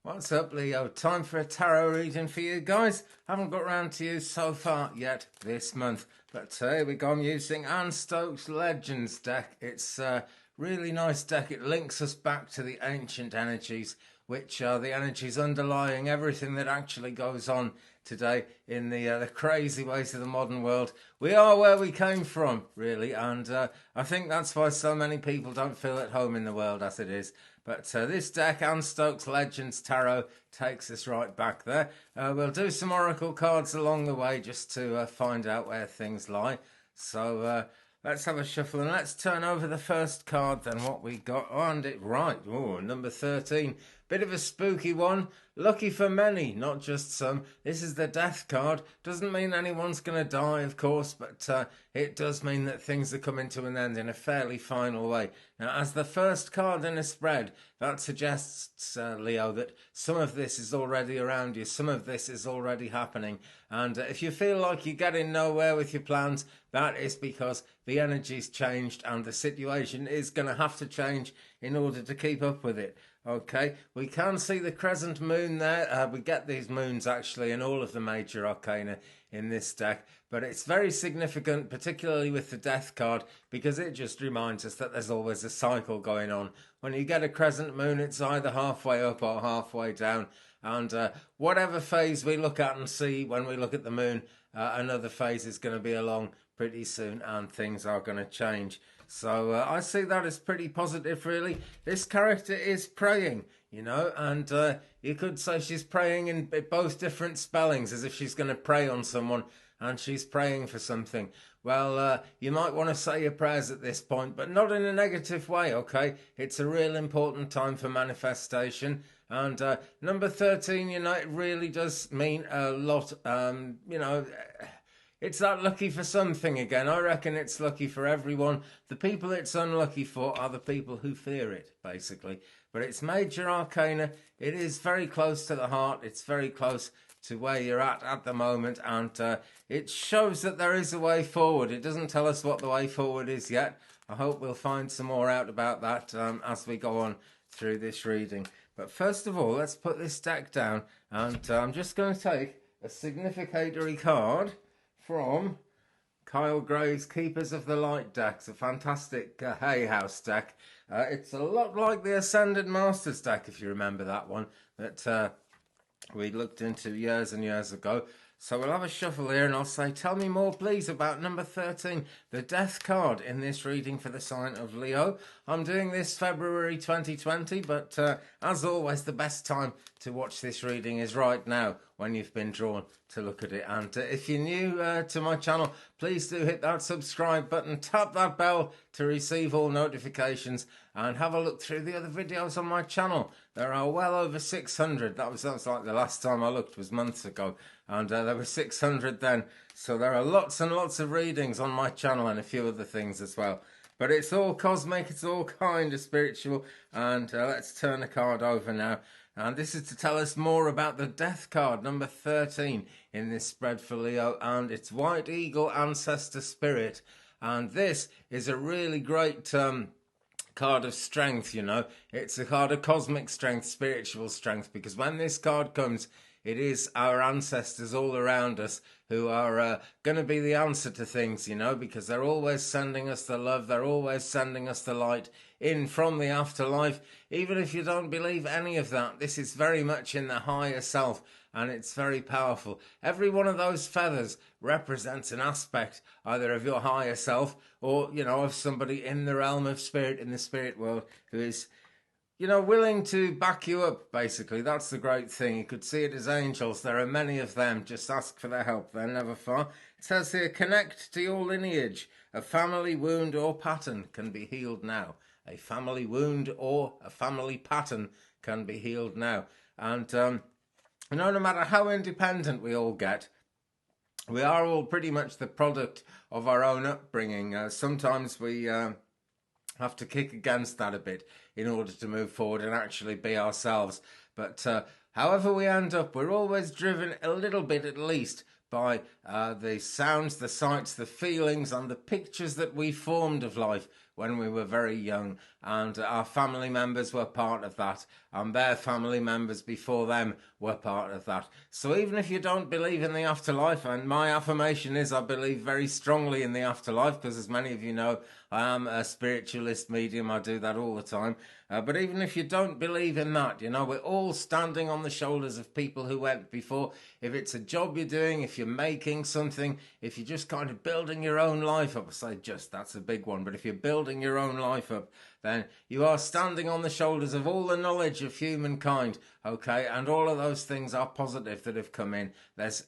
What's up, Leo? Time for a tarot reading for you guys. Haven't got round to you so far yet this month, but here we go. I'm using Anne Stokes Legends deck. It's a really nice deck. It links us back to the ancient energies, which are the energies underlying everything that actually goes on today in the crazy ways of the modern world. We are where we came from, really, and I think that's why so many people don't feel at home in the world as it is. But this deck, Anne Stokes Legends Tarot, takes us right back there. We'll do some oracle cards along the way just to find out where things lie. So let's have a shuffle and let's turn over the first card then, what we got. Oh, and it right. Oh, number 13. Bit of a spooky one. Lucky for many, not just some. This is the death card. Doesn't mean anyone's going to die, of course, but it does mean that things are coming to an end in a fairly final way. Now, as the first card in a spread, that suggests, Leo, that some of this is already around you. Some of this is already happening. And if you feel like you're getting nowhere with your plans, that is because the energy's changed and the situation is going to have to change in order to keep up with it. Okay, we can see the crescent moon there. We get these moons actually in all of the major arcana in this deck, but it's very significant, particularly with the death card, because it just reminds us that there's always a cycle going on. When you get a crescent moon, it's either halfway up or halfway down, and whatever phase we look at and see when we look at the moon, another phase is going to be along pretty soon and things are going to change. So I see that as pretty positive, really. This character is praying, you know, and you could say she's praying in both different spellings, as if she's going to pray on someone and she's praying for something. Well, you might want to say your prayers at this point, but not in a negative way, okay? It's a real important time for manifestation. And number 13, you know, it really does mean a lot, you know. It's that lucky for something again. I reckon it's lucky for everyone. The people it's unlucky for are the people who fear it, basically. But it's major arcana. It is very close to the heart. It's very close to where you're at the moment. And it shows that there is a way forward. It doesn't tell us what the way forward is yet. I hope we'll find some more out about that as we go on through this reading. But first of all, let's put this deck down. And I'm just going to take a significatory card from Kyle Gray's Keepers of the Light deck. It's a fantastic Hay House deck. It's a lot like the Ascended Masters deck, if you remember that one, that we looked into years and years ago. So we'll have a shuffle here and I'll say, tell me more please about number 13, the death card in this reading for the sign of Leo. I'm doing this February 2020, but as always, the best time to watch this reading is right now when you've been drawn to look at it. And if you're new to my channel, please do hit that subscribe button, tap that bell to receive all notifications, and have a look through the other videos on my channel. There are well over 600. That was like the last time I looked was months ago, and there were 600 then. So there are lots and lots of readings on my channel and a few other things as well. But it's all cosmic, it's all kind of spiritual, and let's turn the card over now. And this is to tell us more about the death card, number 13 in this spread for Leo, and it's White Eagle Ancestor Spirit. And this is a really great card of strength, you know. It's a card of cosmic strength, spiritual strength, because when this card comes, it is our ancestors all around us who are going to be the answer to things, you know, because they're always sending us the love, they're always sending us the light in from the afterlife. Even if you don't believe any of that, this is very much in the higher self, and it's very powerful. Every one of those feathers represents an aspect either of your higher self or, you know, of somebody in the realm of spirit, in the spirit world, who is, you know, willing to back you up, basically. That's the great thing. You could see it as angels. There are many of them. Just ask for their help. They're never far. It says here, connect to your lineage. A family wound or pattern can be healed now. A family wound or a family pattern can be healed now. And, you know, no matter how independent we all get, we are all pretty much the product of our own upbringing. Sometimes we have to kick against that a bit in order to move forward and actually be ourselves. But however we end up, we're always driven a little bit at least by the sounds, the sights, the feelings and the pictures that we formed of life when we were very young, and our family members were part of that, and their family members before them were part of that. So even if you don't believe in the afterlife, and my affirmation is I believe very strongly in the afterlife, because as many of you know, I am a spiritualist medium, I do that all the time. But even if you don't believe in that, you know, we're all standing on the shoulders of people who went before. If it's a job you're doing, if you're making something, if you're just kind of building your own life up, I say just, that's a big one, but if you're building your own life up, then you are standing on the shoulders of all the knowledge of humankind, okay? And all of those things are positive that have come in. There's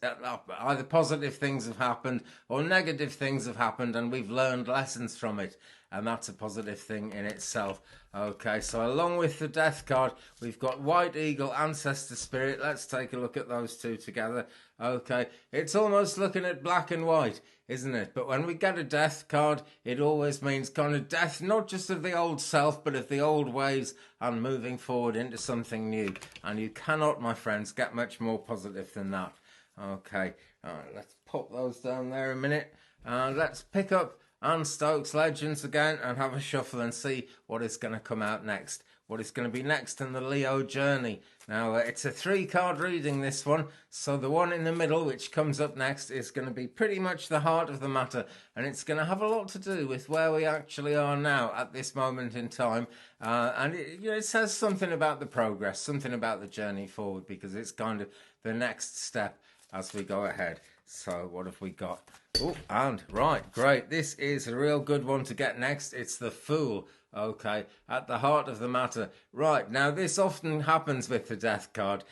either positive things have happened or negative things have happened, and we've learned lessons from it. And that's a positive thing in itself. Okay, so along with the death card, we've got White Eagle, Ancestor Spirit. Let's take a look at those two together. Okay, it's almost looking at black and white, isn't it? But when we get a death card, it always means kind of death, not just of the old self, but of the old ways and moving forward into something new. And you cannot, my friends, get much more positive than that. Okay, all right, let's pop those down there a minute. Let's pick up Anne Stokes Legends again and have a shuffle and see what is going to come out next. What is going to be next in the Leo journey. Now, it's a 3-card reading, this one. So the one in the middle, which comes up next, is going to be pretty much the heart of the matter. And it's going to have a lot to do with where we actually are now at this moment in time. And it says something about the progress, something about the journey forward, because it's kind of the next step as we go ahead. So what have we got? Oh, and right, great. This is a real good one to get next. It's the Fool. Okay, at the heart of the matter. Right, now this often happens with the death card.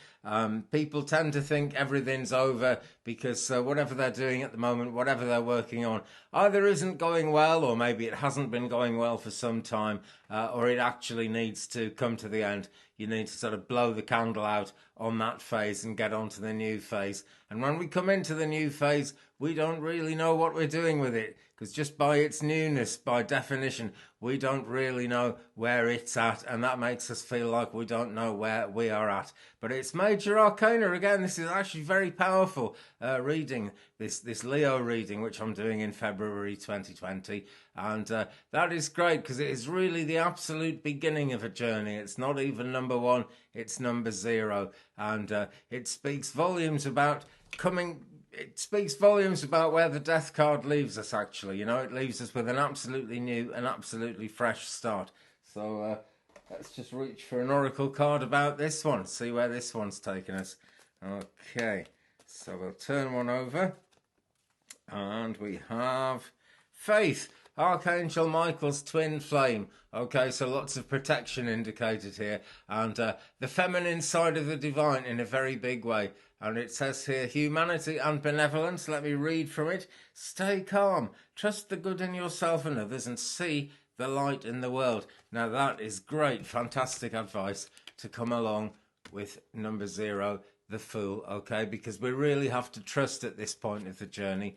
People tend to think everything's over because whatever they're doing at the moment, whatever they're working on, either isn't going well, or maybe it hasn't been going well for some time, or it actually needs to come to the end. You need to sort of blow the candle out on that phase and get on to the new phase. And when we come into the new phase, we don't really know what we're doing with it, because just by its newness, by definition, we don't really know where it's at, and that makes us feel like we don't know where we are at. But it's Major Arcana again. This is actually very powerful reading, this Leo reading, which I'm doing in February 2020. And that is great, because it is really the absolute beginning of a journey. It's not even number 1, it's number 0. And it speaks volumes about it speaks volumes about where the death card leaves us, actually. You know, it leaves us with an absolutely new and absolutely fresh start. So let's just reach for an oracle card about this one, see where this one's taken us. Okay, so we'll turn one over, and we have Faith, Archangel Michael's twin flame. Okay, so lots of protection indicated here, and the feminine side of the divine in a very big way. And it says here, humanity and benevolence. Let me read from it. Stay calm, trust the good in yourself and others, and see the light in the world. Now that is great, fantastic advice to come along with number 0, the Fool, okay? Because we really have to trust at this point of the journey.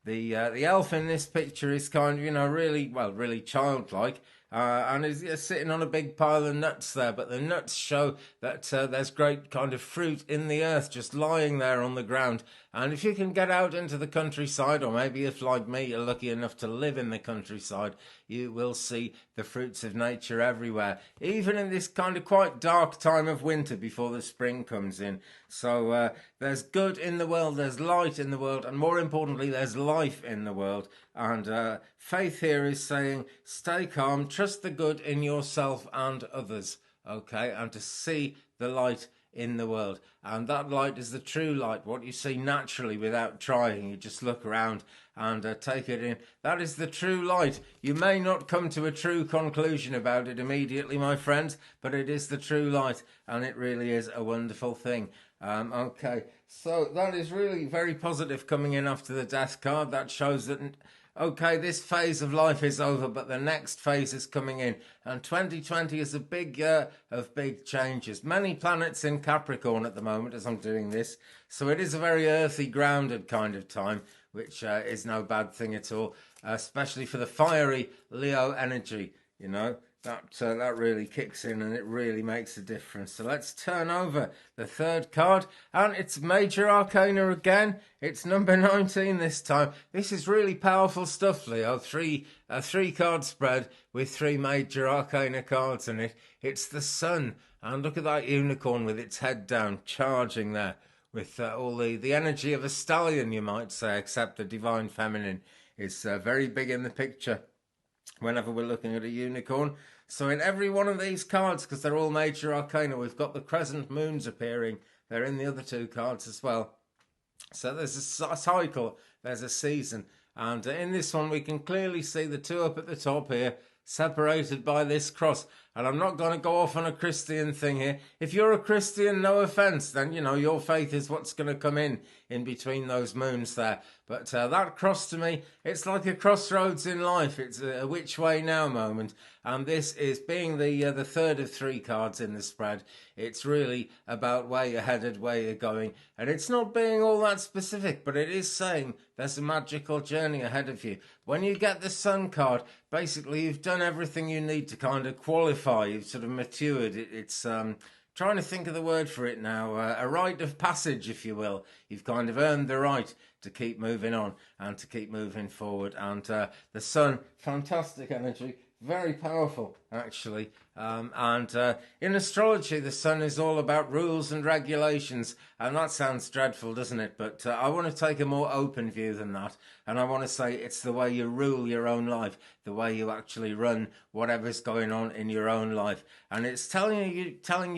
The elf in this picture is kind of, you know, really childlike. And is sitting on a big pile of nuts there, but the nuts show that there's great kind of fruit in the earth just lying there on the ground. And if you can get out into the countryside, or maybe if, like me, you're lucky enough to live in the countryside, you will see the fruits of nature everywhere, even in this kind of quite dark time of winter before the spring comes in. So there's good in the world, there's light in the world, and more importantly, there's life in the world. And Faith here is saying, stay calm, trust the good in yourself and others, okay, and to see the light in the world. And that light is the true light, what you see naturally without trying. You just look around and take it in. That is the true light. You may not come to a true conclusion about it immediately, my friends, but it is the true light, and it really is a wonderful thing. Okay, so that is really very positive coming in after the death card. That shows that, okay, this phase of life is over, but the next phase is coming in. And 2020 is a big year of big changes. Many planets in Capricorn at the moment as I'm doing this. So it is a very earthy, grounded kind of time, which is no bad thing at all, especially for the fiery Leo energy, you know. that really kicks in and it really makes a difference. So let's turn over the third card, and it's Major Arcana again. It's number 19 this time. This is really powerful stuff, Leo. A three card spread with 3 Major Arcana cards in it. It's the Sun, and look at that unicorn with its head down, charging there with all the energy of a stallion, you might say, except the divine feminine is very big in the picture whenever we're looking at a unicorn. So in every one of these cards, because they're all Major Arcana, we've got the crescent moons appearing. They're in the other 2 cards as well. So there's a cycle, there's a season. And in this one, we can clearly see the 2 up at the top here, separated by this cross. And I'm not going to go off on a Christian thing here. If you're a Christian, no offence, then, your faith is what's going to come in between those moons there. But that cross to me, it's like a crossroads in life. It's a which way now moment. And this is being the third of 3 cards in the spread. It's really about where you're headed, where you're going. And it's not being all that specific, but it is saying there's a magical journey ahead of you. When you get the Sun card, basically you've done everything you need to kind of qualify. You've sort of matured. It's trying to think of the word for it now. A rite of passage, if you will. You've kind of earned the right to keep moving on and to keep moving forward. And the Sun, fantastic energy. Very powerful, actually. And in astrology, the Sun is all about rules and regulations. And that sounds dreadful, doesn't it? But I want to take a more open view than that. And I want to say it's the way you rule your own life, the way you actually run whatever's going on in your own life. And it's telling you,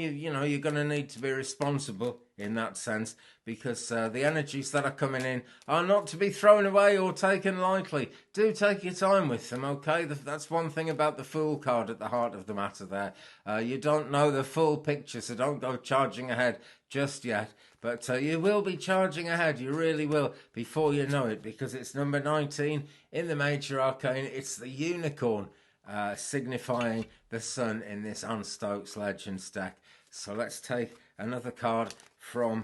you're going to need to be responsible in that sense, because the energies that are coming in are not to be thrown away or taken lightly. Do take your time with them, okay? That's one thing about the Fool card at the heart of the matter there. You don't know the full picture, so don't go charging ahead just yet. But you will be charging ahead, you really will, before you know it, because it's number 19 in the Major Arcana. It's the unicorn, signifying the Sun in this Anne Stokes Legends deck. So let's take another card from...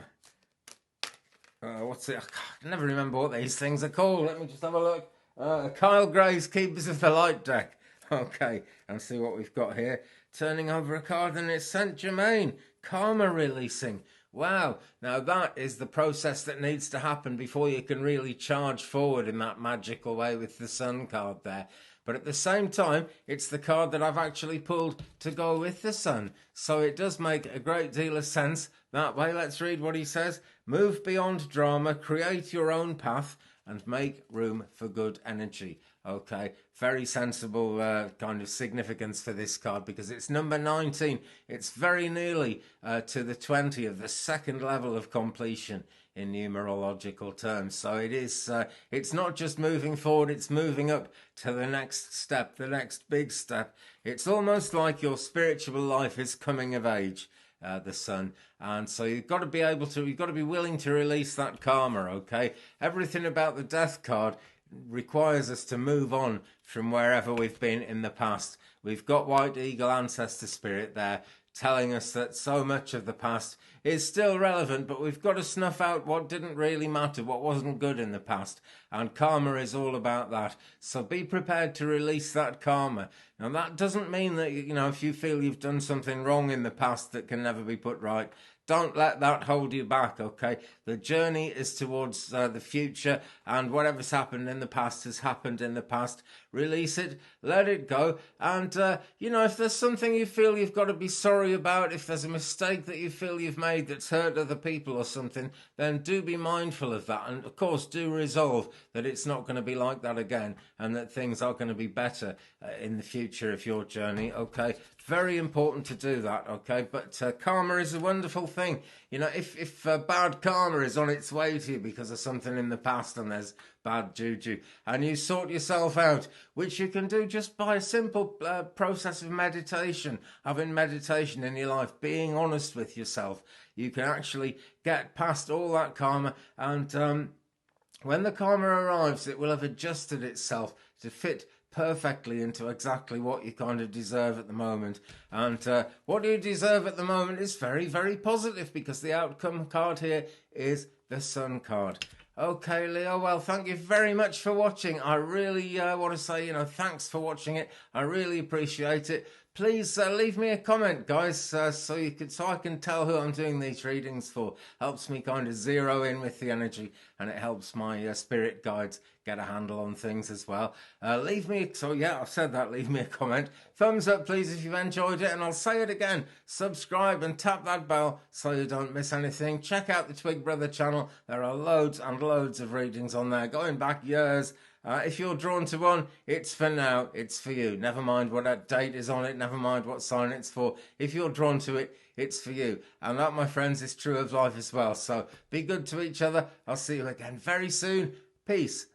what's it? I can never remember what these things are called. Let me just have a look. Kyle Gray's Keepers of the Light deck. Okay, and see what we've got here. Turning over a card, and it's Saint Germain. Karma releasing. Wow, now that is the process that needs to happen before you can really charge forward in that magical way with the Sun card there. But at the same time, it's the card that I've actually pulled to go with the Sun. So it does make a great deal of sense that way. Let's read what he says. Move beyond drama, create your own path, and make room for good energy. Okay, very sensible kind of significance for this card, because it's number 19. It's very nearly to the 20 of the second level of completion in numerological terms. So it is, it's not just moving forward, it's moving up to the next step, the next big step. It's almost like your spiritual life is coming of age, the Sun. And so you've got to be willing to release that karma, okay? Everything about the Death card requires us to move on from wherever we've been in the past. We've got White Eagle Ancestor Spirit there telling us that so much of the past is still relevant, but we've got to snuff out what didn't really matter, what wasn't good in the past. And karma is all about that. So be prepared to release that karma. Now, that doesn't mean that, if you feel you've done something wrong in the past that can never be put right, don't let that hold you back, okay? The journey is towards the future, and whatever's happened in the past has happened in the past. Release it, let it go, and, if there's something you feel you've got to be sorry about, if there's a mistake that you feel you've made that's hurt other people or something, then do be mindful of that, and, of course, do resolve that it's not going to be like that again, and that things are going to be better in the future of your journey, okay? Very important to do that, okay? But karma is a wonderful thing. If bad karma is on its way to you because of something in the past and there's bad juju, and you sort yourself out, which you can do just by a simple process of meditation, having meditation in your life, being honest with yourself, you can actually get past all that karma, and when the karma arrives, it will have adjusted itself to fit perfectly into exactly what you kind of deserve at the moment. And what you deserve at the moment is very, very positive, because the outcome card here is the Sun card. Okay, Leo, well, thank you very much for watching. I really want to say, thanks for watching it. I really appreciate it. please leave me a comment, guys, so I can tell who I'm doing these readings for. Helps me kind of zero in with the energy, and it helps my spirit guides get a handle on things as well. Leave me I've said that. Leave me a comment. Thumbs up, please, if you've enjoyed it, and I'll say it again. Subscribe and tap that bell so you don't miss anything. Check out the Twig Brother channel. There are loads and loads of readings on there, going back years. If you're drawn to one, it's for now, it's for you. Never mind what that date is on it, never mind what sign it's for. If you're drawn to it, it's for you. And that, my friends, is true of life as well. So be good to each other. I'll see you again very soon. Peace.